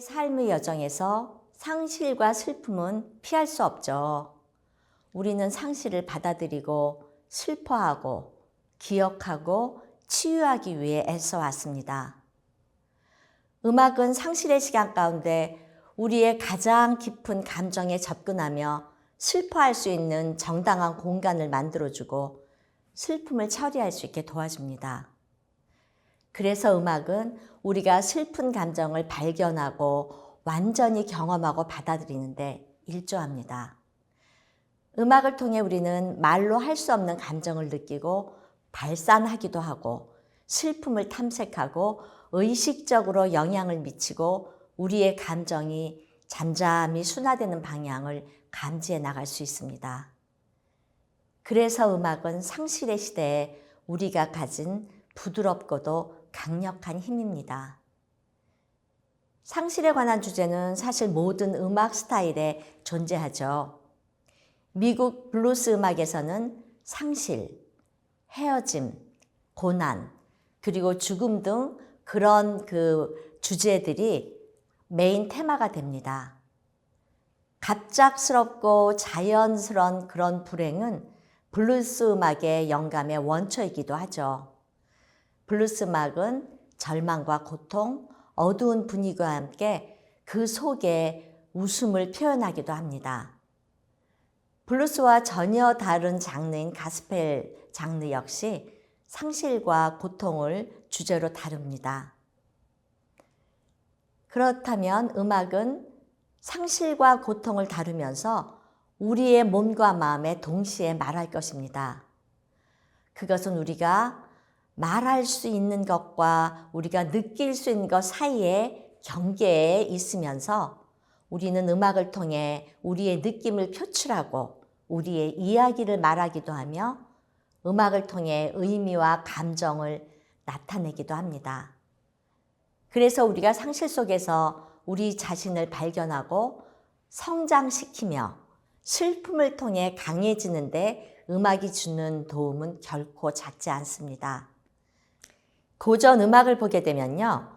삶의 여정에서 상실과 슬픔은 피할 수 없죠. 우리는 상실을 받아들이고 슬퍼하고 기억하고 치유하기 위해 애써 왔습니다. 음악은 상실의 시간 가운데 우리의 가장 깊은 감정에 접근하며 슬퍼할 수 있는 정당한 공간을 만들어주고 슬픔을 처리할 수 있게 도와줍니다. 그래서 음악은 우리가 슬픈 감정을 발견하고 완전히 경험하고 받아들이는데 일조합니다. 음악을 통해 우리는 말로 할 수 없는 감정을 느끼고 발산하기도 하고 슬픔을 탐색하고 의식적으로 영향을 미치고 우리의 감정이 잠잠히 순화되는 방향을 감지해 나갈 수 있습니다. 그래서 음악은 상실의 시대에 우리가 가진 부드럽고도 강력한 힘입니다. 상실에 관한 주제는 사실 모든 음악 스타일에 존재하죠. 미국 블루스 음악에서는 상실, 헤어짐, 고난, 그리고 죽음 등 그런 주제들이 메인 테마가 됩니다. 갑작스럽고 자연스러운 그런 불행은 블루스 음악의 영감의 원초이기도 하죠. 블루스 음악은 절망과 고통, 어두운 분위기와 함께 그 속에 웃음을 표현하기도 합니다. 블루스와 전혀 다른 장르인 가스펠 장르 역시 상실과 고통을 주제로 다룹니다. 그렇다면 음악은 상실과 고통을 다루면서 우리의 몸과 마음에 동시에 말할 것입니다. 그것은 우리가 말할 수 있는 것과 우리가 느낄 수 있는 것 사이에 경계에 있으면서 우리는 음악을 통해 우리의 느낌을 표출하고 우리의 이야기를 말하기도 하며 음악을 통해 의미와 감정을 나타내기도 합니다. 그래서 우리가 상실 속에서 우리 자신을 발견하고 성장시키며 슬픔을 통해 강해지는데 음악이 주는 도움은 결코 작지 않습니다. 고전 음악을 보게 되면요,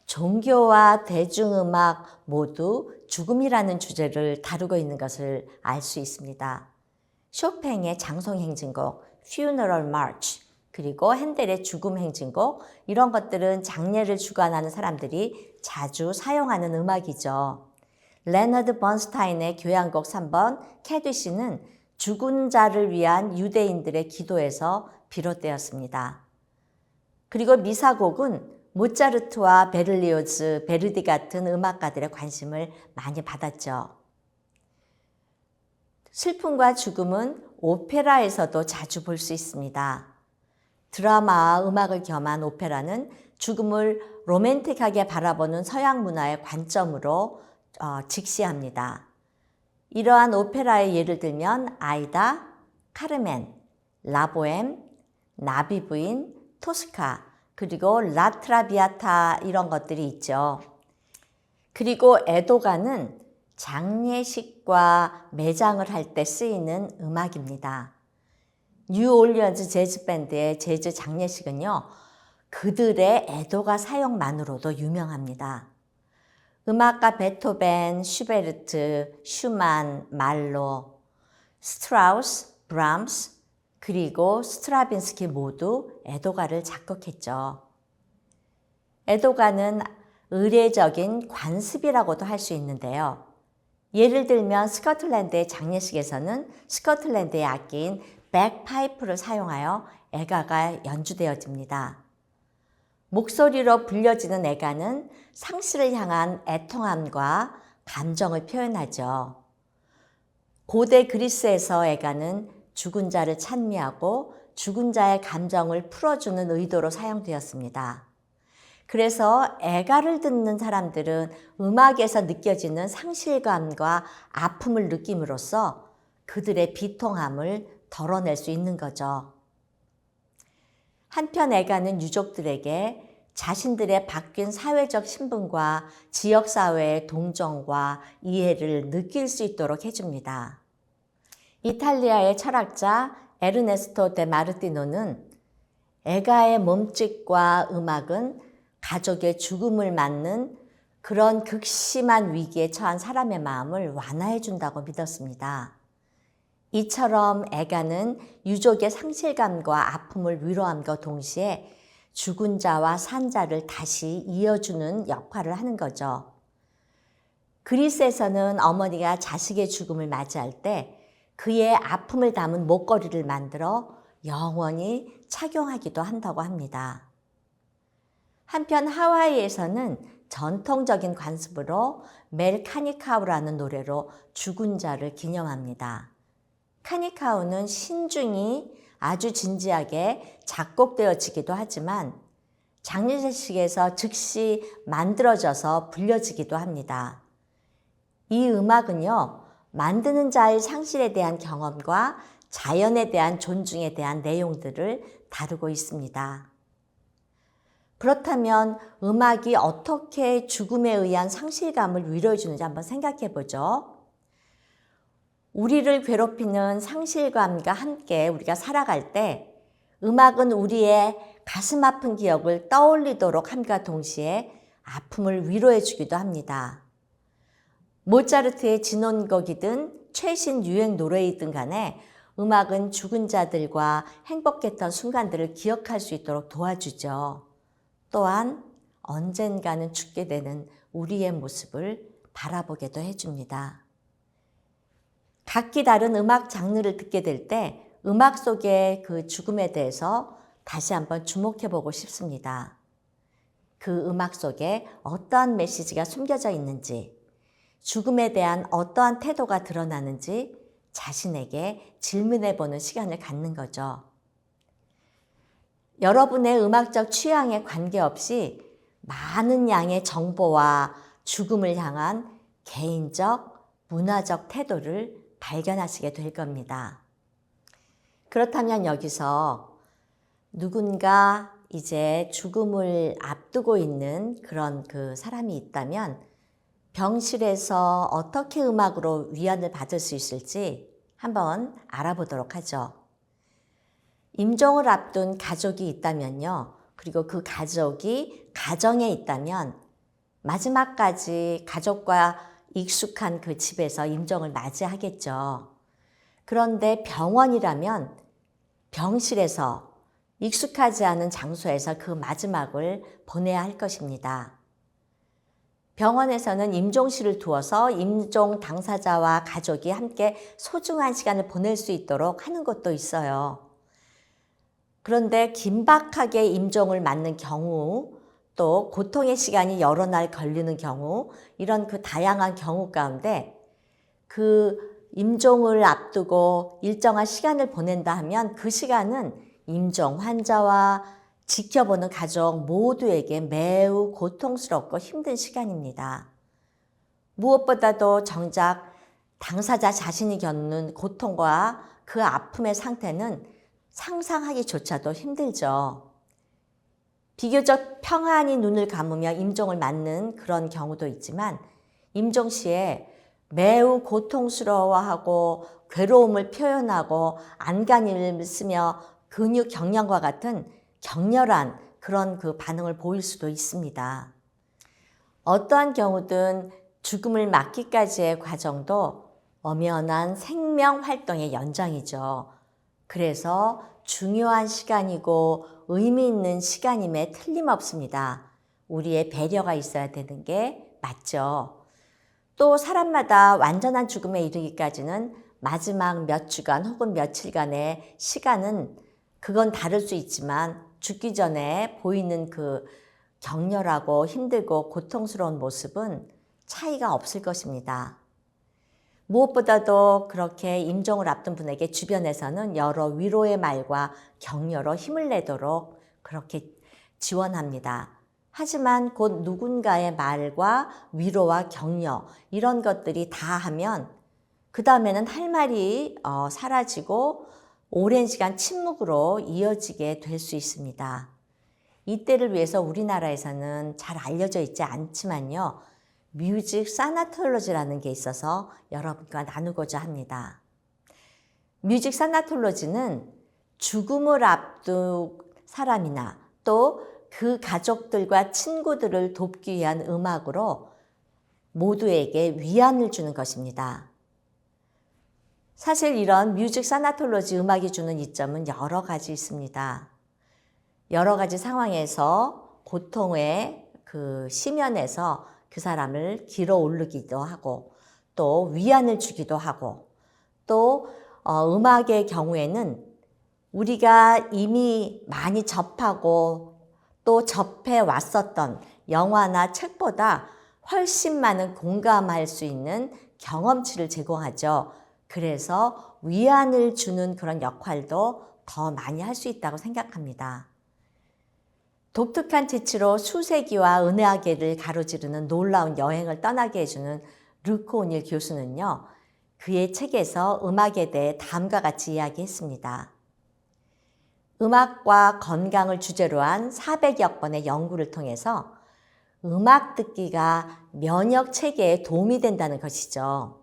종교와 대중음악 모두 죽음이라는 주제를 다루고 있는 것을 알 수 있습니다. 쇼팽의 장송행진곡, Funeral March, 그리고 핸델의 죽음행진곡, 이런 것들은 장례를 주관하는 사람들이 자주 사용하는 음악이죠. 레너드 번스타인의 교향곡 3번 캐디시는 죽은 자를 위한 유대인들의 기도에서 비롯되었습니다. 그리고 미사곡은 모차르트와 베를리오즈, 베르디 같은 음악가들의 관심을 많이 받았죠. 슬픔과 죽음은 오페라에서도 자주 볼 수 있습니다. 드라마와 음악을 겸한 오페라는 죽음을 로맨틱하게 바라보는 서양 문화의 관점으로 직시합니다. 이러한 오페라의 예를 들면 아이다, 카르멘, 라보엠, 나비 부인, 토스카, 그리고 라트라비아타 이런 것들이 있죠. 그리고 에도가는 장례식과 매장을 할 때 쓰이는 음악입니다. 뉴올리언즈 재즈밴드의 재즈 장례식은요, 그들의 에도가 사용만으로도 유명합니다. 음악가 베토벤, 슈베르트, 슈만, 말로, 스트라우스, 브람스, 그리고 스트라빈스키 모두 에도가를 작곡했죠. 에도가는 의례적인 관습이라고도 할 수 있는데요. 예를 들면 스코틀랜드의 장례식에서는 스코틀랜드의 악기인 백파이프를 사용하여 애가가 연주되어집니다. 목소리로 불려지는 애가는 상실을 향한 애통함과 감정을 표현하죠. 고대 그리스에서 애가는 죽은 자를 찬미하고 죽은 자의 감정을 풀어주는 의도로 사용되었습니다. 그래서 애가를 듣는 사람들은 음악에서 느껴지는 상실감과 아픔을 느낌으로써 그들의 비통함을 덜어낼 수 있는 거죠. 한편 애가는 유족들에게 자신들의 바뀐 사회적 신분과 지역사회의 동정과 이해를 느낄 수 있도록 해줍니다. 이탈리아의 철학자 에르네스토 데 마르티노는 애가의 몸짓과 음악은 가족의 죽음을 맞는 그런 극심한 위기에 처한 사람의 마음을 완화해 준다고 믿었습니다. 이처럼 애가는 유족의 상실감과 아픔을 위로함과 동시에 죽은 자와 산 자를 다시 이어주는 역할을 하는 거죠. 그리스에서는 어머니가 자식의 죽음을 맞이할 때 그의 아픔을 담은 목걸이를 만들어 영원히 착용하기도 한다고 합니다. 한편 하와이에서는 전통적인 관습으로 멜 카니카우라는 노래로 죽은 자를 기념합니다. 카니카우는 신중히 아주 진지하게 작곡되어지기도 하지만 장례식에서 즉시 만들어져서 불려지기도 합니다. 이 음악은요, 만드는 자의 상실에 대한 경험과 자연에 대한 존중에 대한 내용들을 다루고 있습니다. 그렇다면 음악이 어떻게 죽음에 의한 상실감을 위로해 주는지 한번 생각해 보죠. 우리를 괴롭히는 상실감과 함께 우리가 살아갈 때 음악은 우리의 가슴 아픈 기억을 떠올리도록 함과 동시에 아픔을 위로해 주기도 합니다. 모차르트의 진원곡이든 최신 유행 노래이든 간에 음악은 죽은 자들과 행복했던 순간들을 기억할 수 있도록 도와주죠. 또한 언젠가는 죽게 되는 우리의 모습을 바라보게도 해줍니다. 각기 다른 음악 장르를 듣게 될 때 음악 속의 그 죽음에 대해서 다시 한번 주목해 보고 싶습니다. 그 음악 속에 어떠한 메시지가 숨겨져 있는지, 죽음에 대한 어떠한 태도가 드러나는지 자신에게 질문해 보는 시간을 갖는 거죠. 여러분의 음악적 취향에 관계없이 많은 양의 정보와 죽음을 향한 개인적, 문화적 태도를 발견하시게 될 겁니다. 그렇다면 여기서 누군가 이제 죽음을 앞두고 있는 그런 그 사람이 있다면 병실에서 어떻게 음악으로 위안을 받을 수 있을지 한번 알아보도록 하죠. 임종을 앞둔 가족이 있다면요. 그리고 그 가족이 가정에 있다면 마지막까지 가족과 익숙한 그 집에서 임종을 맞이하겠죠. 그런데 병원이라면 병실에서 익숙하지 않은 장소에서 그 마지막을 보내야 할 것입니다. 병원에서는 임종실을 두어서 임종 당사자와 가족이 함께 소중한 시간을 보낼 수 있도록 하는 것도 있어요. 그런데 긴박하게 임종을 맞는 경우, 또 고통의 시간이 여러 날 걸리는 경우, 이런 그 다양한 경우 가운데 그 임종을 앞두고 일정한 시간을 보낸다 하면 그 시간은 임종 환자와 지켜보는 가족 모두에게 매우 고통스럽고 힘든 시간입니다. 무엇보다도 정작 당사자 자신이 겪는 고통과 그 아픔의 상태는 상상하기조차도 힘들죠. 비교적 평안히 눈을 감으며 임종을 맞는 그런 경우도 있지만 임종 시에 매우 고통스러워하고 괴로움을 표현하고 안간힘을 쓰며 근육 경련과 같은 격렬한 그런 그 반응을 보일 수도 있습니다. 어떠한 경우든 죽음을 맞기까지의 과정도 엄연한 생명 활동의 연장이죠. 그래서 중요한 시간이고 의미 있는 시간임에 틀림없습니다. 우리의 배려가 있어야 되는 게 맞죠. 또 사람마다 완전한 죽음에 이르기까지는 마지막 몇 주간 혹은 며칠간의 시간은 그건 다를 수 있지만 죽기 전에 보이는 그 격렬하고 힘들고 고통스러운 모습은 차이가 없을 것입니다. 무엇보다도 그렇게 임종을 앞둔 분에게 주변에서는 여러 위로의 말과 격려로 힘을 내도록 그렇게 지원합니다. 하지만 곧 누군가의 말과 위로와 격려 이런 것들이 다 하면 그 다음에는 할 말이 사라지고 오랜 시간 침묵으로 이어지게 될 수 있습니다. 이때를 위해서 우리나라에서는 잘 알려져 있지 않지만요. 뮤직 사나톨로지라는 게 있어서 여러분과 나누고자 합니다. 뮤직 사나톨로지는 죽음을 앞둔 사람이나 또 그 가족들과 친구들을 돕기 위한 음악으로 모두에게 위안을 주는 것입니다. 사실 이런 뮤직 사나톨로지 음악이 주는 이점은 여러 가지 있습니다. 여러 가지 상황에서 고통의 그 심연에서 그 사람을 길어 오르기도 하고 또 위안을 주기도 하고 또 음악의 경우에는 우리가 이미 많이 접하고 또 접해 왔었던 영화나 책보다 훨씬 많은 공감할 수 있는 경험치를 제공하죠. 그래서 위안을 주는 그런 역할도 더 많이 할 수 있다고 생각합니다. 독특한 재치로 수세기와 은하계를 가로지르는 놀라운 여행을 떠나게 해주는 루크 오닐 교수는요, 그의 책에서 음악에 대해 다음과 같이 이야기했습니다. 음악과 건강을 주제로 한 400여 건의 연구를 통해서 음악 듣기가 면역 체계에 도움이 된다는 것이죠.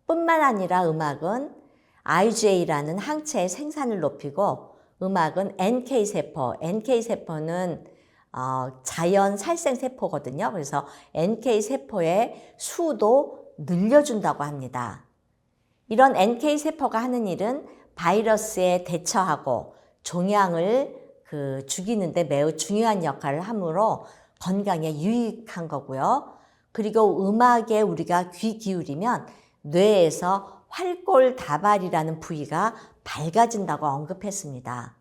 뿐만 아니라 음악은 IgA라는 항체의 생산을 높이고 음악은 NK세포는 자연 살생세포거든요. 그래서 NK세포의 수도 늘려준다고 합니다. 이런 NK세포가 하는 일은 바이러스에 대처하고 종양을 죽이는데 매우 중요한 역할을 하므로 건강에 유익한 거고요. 그리고 음악에 우리가 귀 기울이면 뇌에서 활골다발이라는 부위가 밝아진다고 언급했습니다.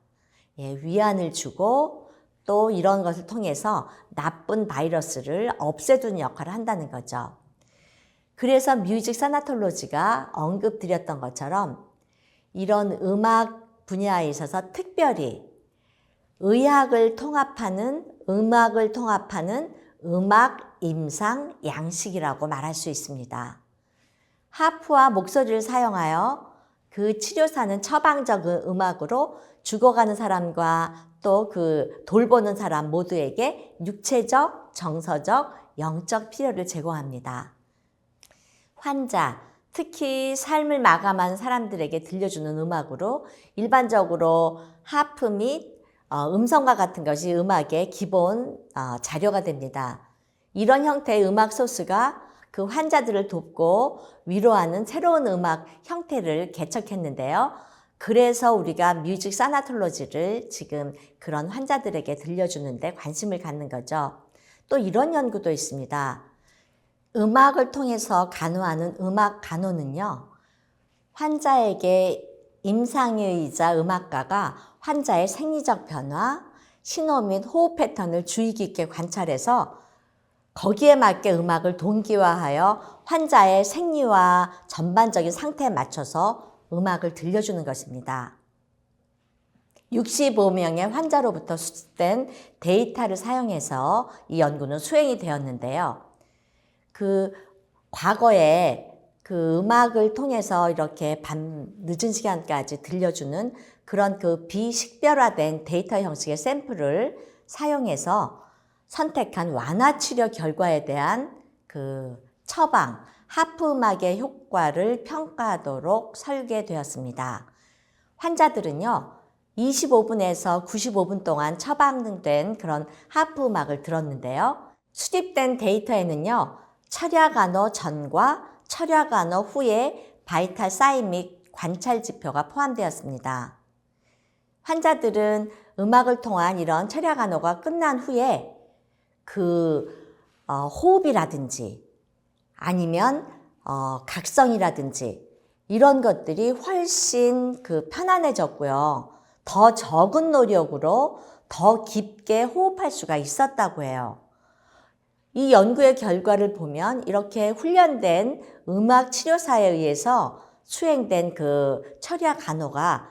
예, 위안을 주고 또 이런 것을 통해서 나쁜 바이러스를 없애주는 역할을 한다는 거죠. 그래서 뮤직 사나톨로지가 언급드렸던 것처럼 이런 음악 분야에 있어서 특별히 음악을 통합하는 음악 임상 양식이라고 말할 수 있습니다. 하프와 목소리를 사용하여 그 치료사는 처방적 음악으로 죽어가는 사람과 또 그 돌보는 사람 모두에게 육체적, 정서적, 영적 필요를 제공합니다. 환자, 특히 삶을 마감한 사람들에게 들려주는 음악으로 일반적으로 하프 및 음성과 같은 것이 음악의 기본 자료가 됩니다. 이런 형태의 음악 소스가 그 환자들을 돕고 위로하는 새로운 음악 형태를 개척했는데요. 그래서 우리가 뮤직 사나톨로지를 지금 그런 환자들에게 들려주는데 관심을 갖는 거죠. 또 이런 연구도 있습니다. 음악을 통해서 간호하는 음악 간호는요, 환자에게 임상의이자 음악가가 환자의 생리적 변화, 신호 및 호흡 패턴을 주의 깊게 관찰해서 거기에 맞게 음악을 동기화하여 환자의 생리와 전반적인 상태에 맞춰서 음악을 들려주는 것입니다. 65명의 환자로부터 수집된 데이터를 사용해서 이 연구는 수행이 되었는데요. 과거에 음악을 통해서 이렇게 밤 늦은 시간까지 들려주는 그런 비식별화된 데이터 형식의 샘플을 사용해서 선택한 완화치료 결과에 대한 처방, 하프 음악의 효과를 평가하도록 설계되었습니다. 환자들은요, 25분에서 95분 동안 처방된 그런 하프 음악을 들었는데요. 수집된 데이터에는요, 철야간호 전과 철야간호 후의 바이탈 사인 및 관찰 지표가 포함되었습니다. 환자들은 음악을 통한 이런 철야간호가 끝난 후에 호흡이라든지 아니면 각성이라든지 이런 것들이 훨씬 편안해졌고요. 더 적은 노력으로 더 깊게 호흡할 수가 있었다고 해요. 이 연구의 결과를 보면 이렇게 훈련된 음악 치료사에 의해서 수행된 철야 간호가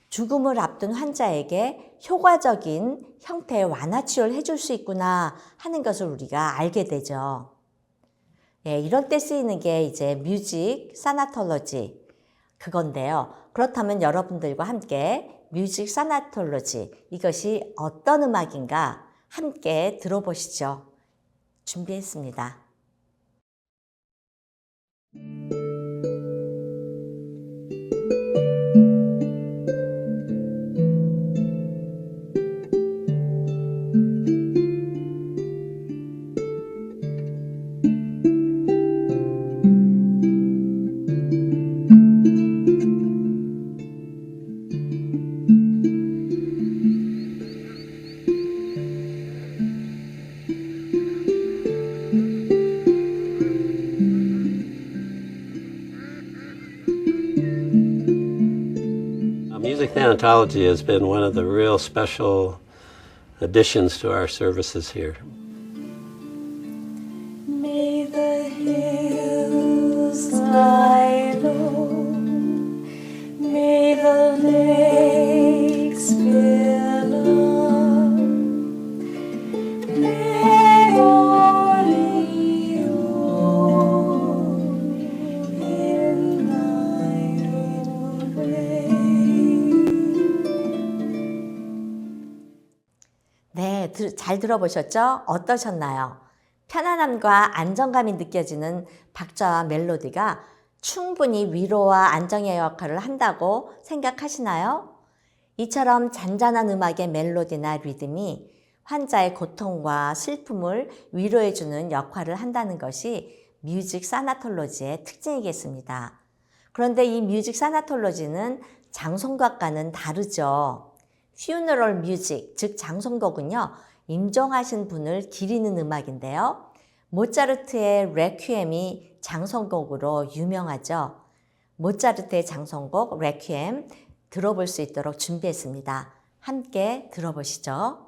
죽음을 앞둔 환자에게 효과적인 형태의 완화 치료를 해줄 수 있구나 하는 것을 우리가 알게 되죠. 예, 이럴 때 쓰이는 게 이제 뮤직 사나톨로지 그건데요. 그렇다면 여러분들과 함께 뮤직 사나톨로지 이것이 어떤 음악인가 함께 들어보시죠. 준비했습니다. Thanatology has been one of the real special additions to our services here. May the hills lie low, may the lakes billow, may only roam in thine way. 네, 잘 들어보셨죠? 어떠셨나요? 편안함과 안정감이 느껴지는 박자와 멜로디가 충분히 위로와 안정의 역할을 한다고 생각하시나요? 이처럼 잔잔한 음악의 멜로디나 리듬이 환자의 고통과 슬픔을 위로해주는 역할을 한다는 것이 뮤직 사나톨로지의 특징이겠습니다. 그런데 이 뮤직 사나톨로지는 장송곡과는 다르죠. 퓨너럴 뮤직, 즉 장송곡은요, 임종하신 분을 기리는 음악인데요. 모차르트의 레퀴엠이 장송곡으로 유명하죠. 모차르트의 장송곡 레퀴엠 들어볼 수 있도록 준비했습니다. 함께 들어보시죠.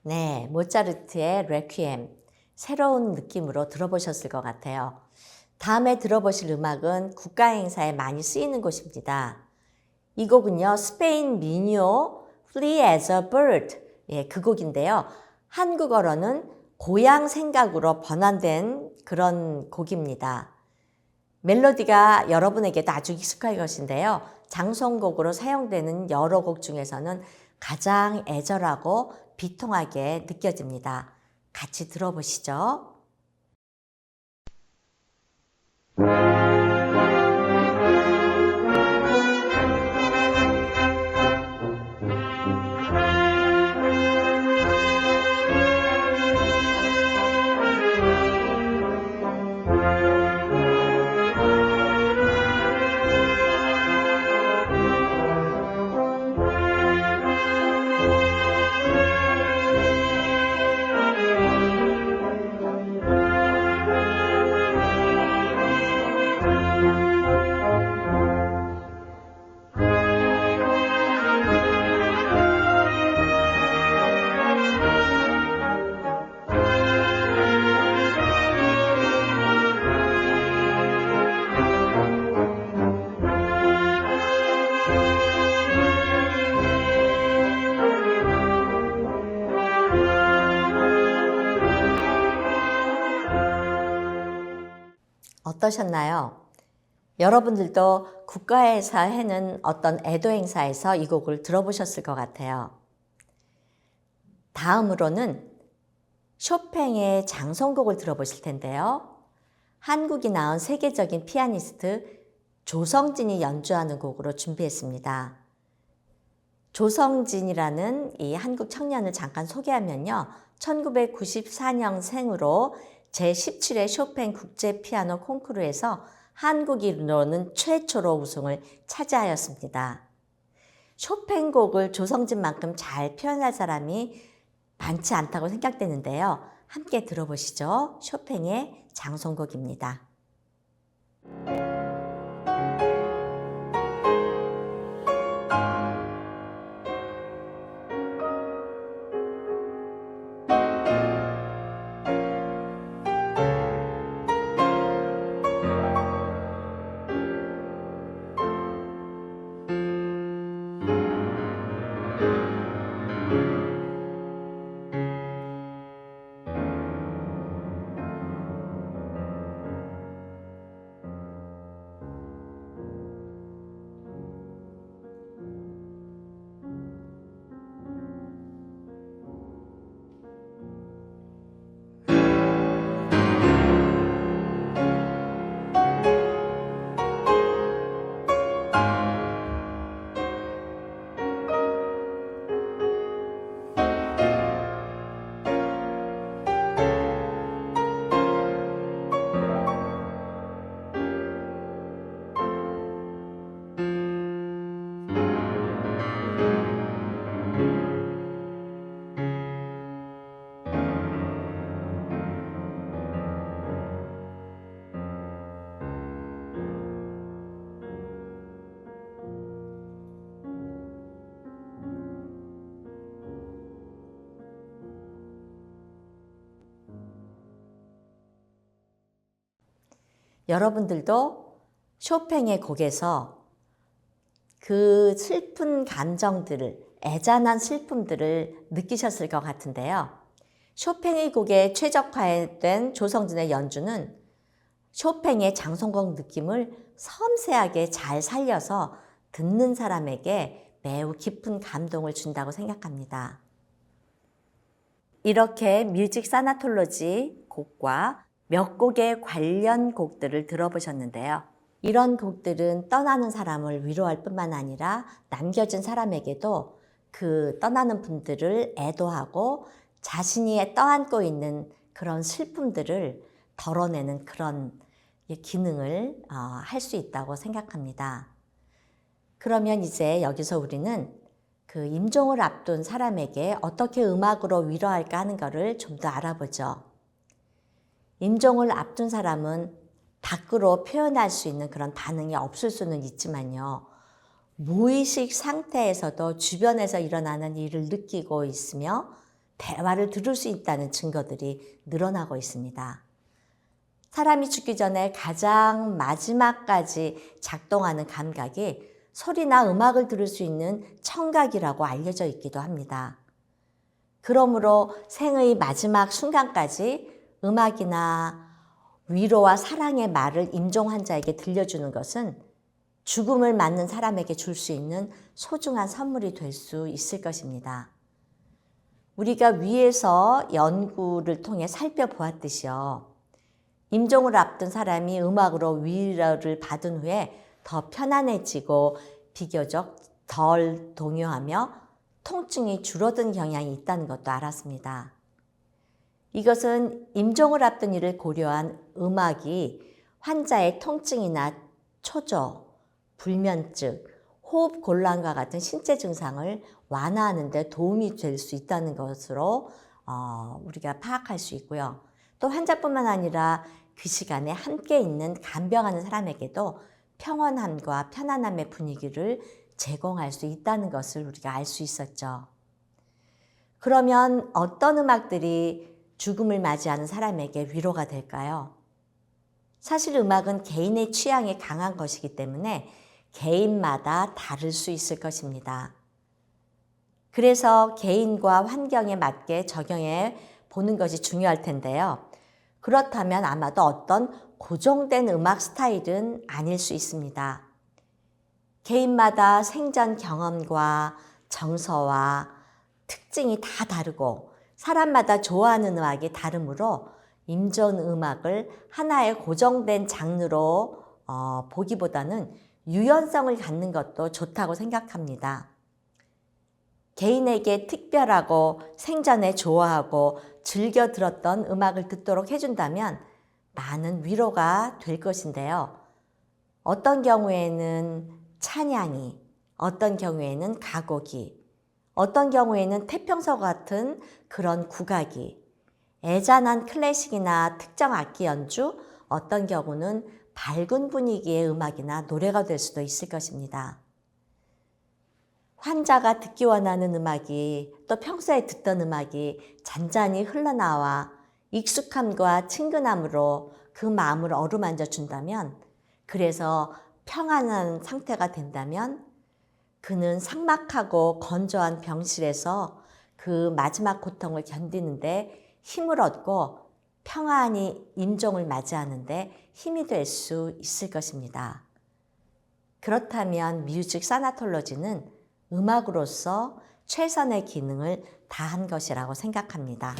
네, 모차르트의 레퀴엠, 새로운 느낌으로 들어보셨을 것 같아요. 다음에 들어보실 음악은 국가행사에 많이 쓰이는 곳입니다. 이 곡은요, 스페인 민요 Flee as a Bird, 그 곡인데요. 한국어로는 고향 생각으로 번안된 그런 곡입니다. 멜로디가 여러분에게도 아주 익숙할 것인데요. 장송곡으로 사용되는 여러 곡 중에서는 가장 애절하고 비통하게 느껴집니다. 같이 들어보시죠. 어떠셨나요? 여러분들도 국가에서 하는 어떤 애도 행사에서 이 곡을 들어보셨을 것 같아요. 다음으로는 쇼팽의 장성곡을 들어보실 텐데요. 한국이 낳은 세계적인 피아니스트 조성진이 연주하는 곡으로 준비했습니다. 조성진이라는 이 한국 청년을 잠깐 소개하면요. 1994년생으로 제17회 쇼팽 국제 피아노 콩쿠르에서 한국인으로는 최초로 우승을 차지하였습니다. 쇼팽 곡을 조성진만큼 잘 표현할 사람이 많지 않다고 생각되는데요. 함께 들어보시죠. 쇼팽의 장성곡입니다. 여러분들도 쇼팽의 곡에서 그 슬픈 감정들을, 애잔한 슬픔들을 느끼셨을 것 같은데요. 쇼팽의 곡에 최적화된 조성진의 연주는 쇼팽의 장성곡 느낌을 섬세하게 잘 살려서 듣는 사람에게 매우 깊은 감동을 준다고 생각합니다. 이렇게 뮤직 사나톨로지 곡과 몇 곡의 관련 곡들을 들어보셨는데요. 이런 곡들은 떠나는 사람을 위로할 뿐만 아니라 남겨진 사람에게도 그 떠나는 분들을 애도하고 자신이 떠안고 있는 그런 슬픔들을 덜어내는 그런 기능을 할 수 있다고 생각합니다. 그러면 이제 여기서 우리는 그 임종을 앞둔 사람에게 어떻게 음악으로 위로할까 하는 것을 좀 더 알아보죠. 임종을 앞둔 사람은 밖으로 표현할 수 있는 그런 반응이 없을 수는 있지만요. 무의식 상태에서도 주변에서 일어나는 일을 느끼고 있으며 대화를 들을 수 있다는 증거들이 늘어나고 있습니다. 사람이 죽기 전에 가장 마지막까지 작동하는 감각이 소리나 음악을 들을 수 있는 청각이라고 알려져 있기도 합니다. 그러므로 생의 마지막 순간까지 음악이나 위로와 사랑의 말을 임종 환자에게 들려주는 것은 죽음을 맞는 사람에게 줄 수 있는 소중한 선물이 될 수 있을 것입니다. 우리가 위에서 연구를 통해 살펴보았듯이요. 임종을 앞둔 사람이 음악으로 위로를 받은 후에 더 편안해지고 비교적 덜 동요하며 통증이 줄어든 경향이 있다는 것도 알았습니다. 이것은 임종을 앞둔 일을 고려한 음악이 환자의 통증이나 초조, 불면증, 호흡 곤란과 같은 신체 증상을 완화하는 데 도움이 될 수 있다는 것으로 우리가 파악할 수 있고요. 또 환자뿐만 아니라 그 시간에 함께 있는 간병하는 사람에게도 평온함과 편안함의 분위기를 제공할 수 있다는 것을 우리가 알 수 있었죠. 그러면 어떤 음악들이 죽음을 맞이하는 사람에게 위로가 될까요? 사실 음악은 개인의 취향이 강한 것이기 때문에 개인마다 다를 수 있을 것입니다. 그래서 개인과 환경에 맞게 적용해 보는 것이 중요할 텐데요. 그렇다면 아마도 어떤 고정된 음악 스타일은 아닐 수 있습니다. 개인마다 생전 경험과 정서와 특징이 다 다르고 사람마다 좋아하는 음악이 다르므로 임존 음악을 하나의 고정된 장르로 보기보다는 유연성을 갖는 것도 좋다고 생각합니다. 개인에게 특별하고 생전에 좋아하고 즐겨 들었던 음악을 듣도록 해준다면 많은 위로가 될 것인데요. 어떤 경우에는 찬양이, 어떤 경우에는 가곡이, 어떤 경우에는 태평서 같은 그런 국악이, 애잔한 클래식이나 특정 악기 연주, 어떤 경우는 밝은 분위기의 음악이나 노래가 될 수도 있을 것입니다. 환자가 듣기 원하는 음악이 또 평소에 듣던 음악이 잔잔히 흘러나와 익숙함과 친근함으로 그 마음을 어루만져 준다면, 그래서 평안한 상태가 된다면 그는 삭막하고 건조한 병실에서 그 마지막 고통을 견디는데 힘을 얻고 평안히 임종을 맞이하는데 힘이 될 수 있을 것입니다. 그렇다면 뮤직 사나톨로지는 음악으로서 최선의 기능을 다한 것이라고 생각합니다.